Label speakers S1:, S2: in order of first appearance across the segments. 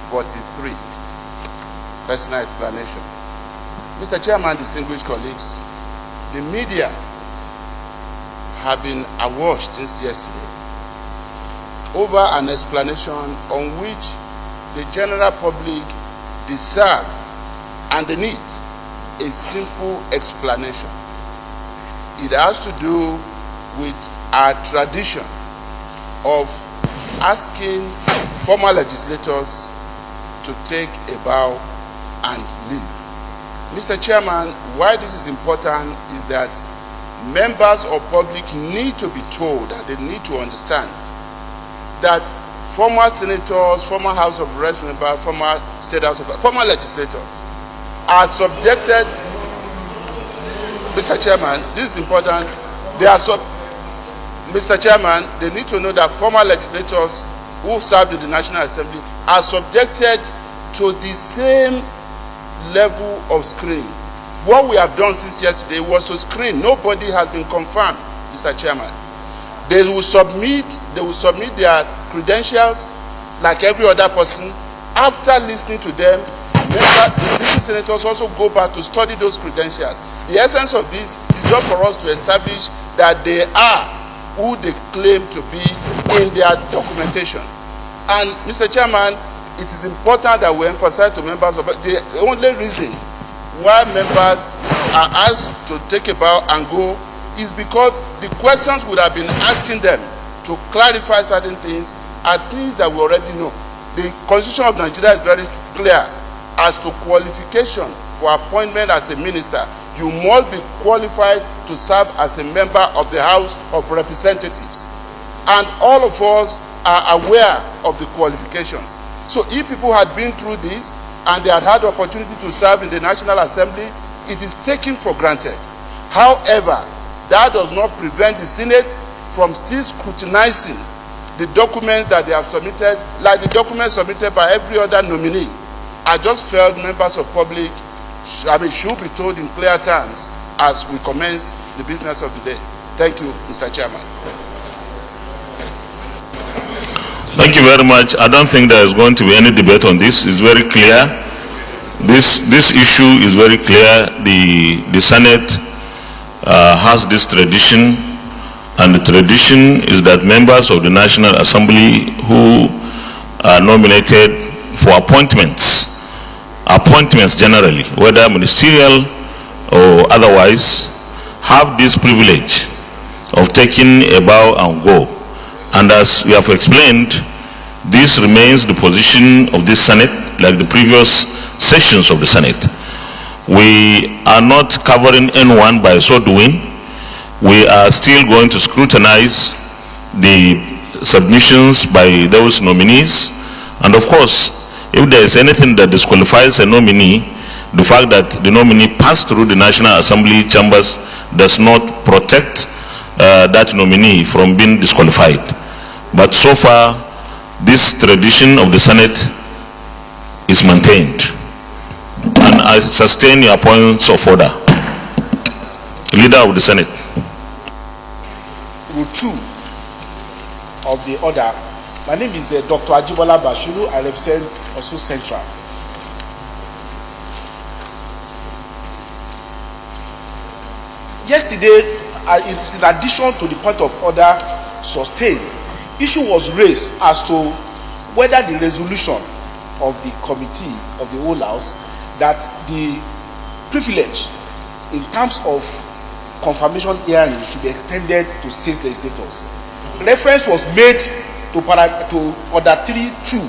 S1: 43. Personal explanation. Mr. Chairman, distinguished colleagues, the media have been awash since yesterday over an explanation on which the general public deserve and they need a simple explanation. It has to do with our tradition of asking former legislators to take a bow and leave. Mr. Chairman, why this is important is that members of public need to be told and they need to understand that former senators, former House of Reps members, former State House of former legislators are subjected. Mr. Chairman, this is important. Mr. Chairman, they need to know that former legislators who served in the National Assembly are subjected to the same level of screening. What we have done since yesterday was to screen. Nobody has been confirmed, Mr. Chairman. They will submit their credentials like every other person. After listening to them, the senators also go back to study those credentials. The essence of this is just for us to establish that they are who they claim to be in their documentation. And Mr. Chairman, it is important that we emphasize to members of the only reason why members are asked to take a bow and go is because the questions would have been asking them to clarify certain things are things that we already know. The Constitution of Nigeria is very clear as to qualification for appointment as a minister. You must be qualified to serve as a member of the House of Representatives. And all of us are aware of the qualifications. So if people had been through this and they had had the opportunity to serve in the National Assembly, it is taken for granted. However, that does not prevent the Senate from still scrutinizing the documents that they have submitted, like the documents submitted by every other nominee. I just felt members of public should be told in clear terms as we commence the business of the day. Thank you, Mr. Chairman.
S2: Thank you very much. I don't think there is going to be any debate on this. It's very clear. This issue is very clear. The Senate has this tradition, and the tradition is that members of the National Assembly who are nominated for appointments generally, whether ministerial or otherwise, have this privilege of taking a bow and go. And as we have explained, this remains the position of this Senate, like the previous sessions of the Senate. We are not covering anyone by so doing. We are still going to scrutinize the submissions by those nominees. And of course, if there is anything that disqualifies a nominee, the fact that the nominee passed through the National Assembly chambers does not protect that nominee from being disqualified. But so far, this tradition of the Senate is maintained. And I sustain your points of order. Leader of the Senate.
S3: Rule 2 of the order. My name is Dr. Ajibola Bashiru. I represent also Central. Yesterday, in addition to the point of order sustained, issue was raised as to whether the resolution of the committee of the whole house that the privilege in terms of confirmation hearing to be extended to 6 legislators. Reference was made to order 3.2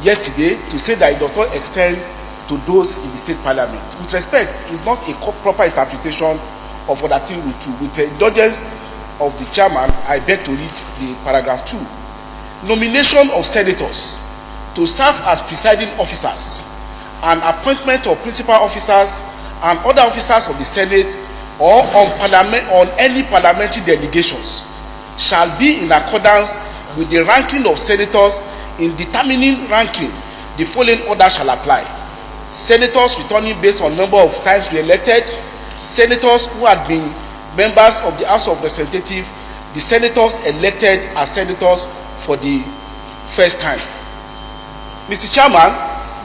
S3: yesterday to say that it does not extend to those in the state parliament. With respect, it's not a proper interpretation of order 3.2. With the indulgence of the chairman, I beg to read the paragraph 2. Nomination of senators to serve as presiding officers and appointment of principal officers and other officers of the Senate or on any parliamentary delegations shall be in accordance with the ranking of senators. In determining ranking, the following order shall apply: senators returning based on number of times re-elected, senators who had been members of the House of Representatives, the senators elected as senators for the first time. Mr. Chairman,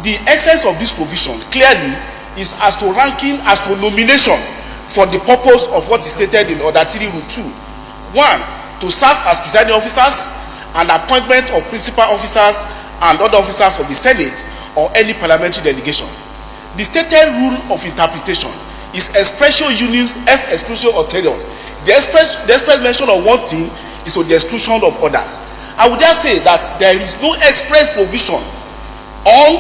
S3: the essence of this provision clearly is as to ranking, as to nomination for the purpose of what is stated in Order 3 Rule 2. 1, to serve as presiding officers and appointment of principal officers and other officers of the Senate or any parliamentary delegation. The stated rule of interpretation is expressio unius ex exclusio ulteriors. The express mention of one thing is to the exclusion of others. I would just say that there is no express provision on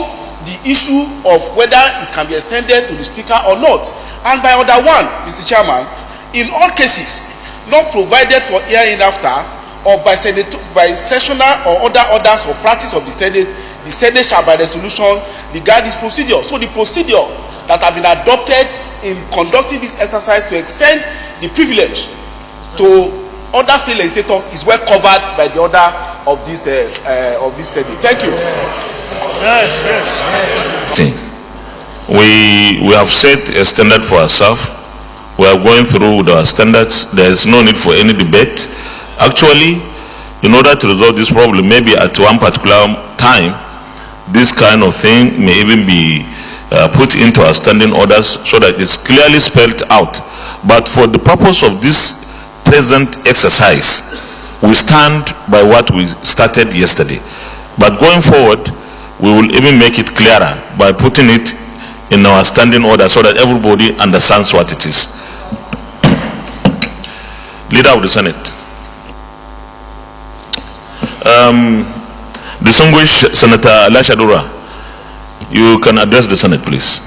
S3: the issue of whether it can be extended to the speaker or not. And by Order 1, Mr. Chairman, in all cases not provided for hereinafter or by sessional or other orders or practice of the Senate shall by resolution regard this procedure. So the procedure that have been adopted in conducting this exercise to extend the privilege to other state legislators is well covered by the order of this Senate. Thank you.
S2: We have set a standard for ourselves. We are going through with our standards. There is no need for any debate. Actually, in order to resolve this problem, maybe at one particular time, this kind of thing may even be put into our standing orders so that it's clearly spelled out. But for the purpose of this present exercise, we stand by what we started yesterday. But going forward, we will even make it clearer by putting it in our standing order so that everybody understands what it is. Leader of the Senate. Distinguished Senator Lashadura, you can address the Senate, please.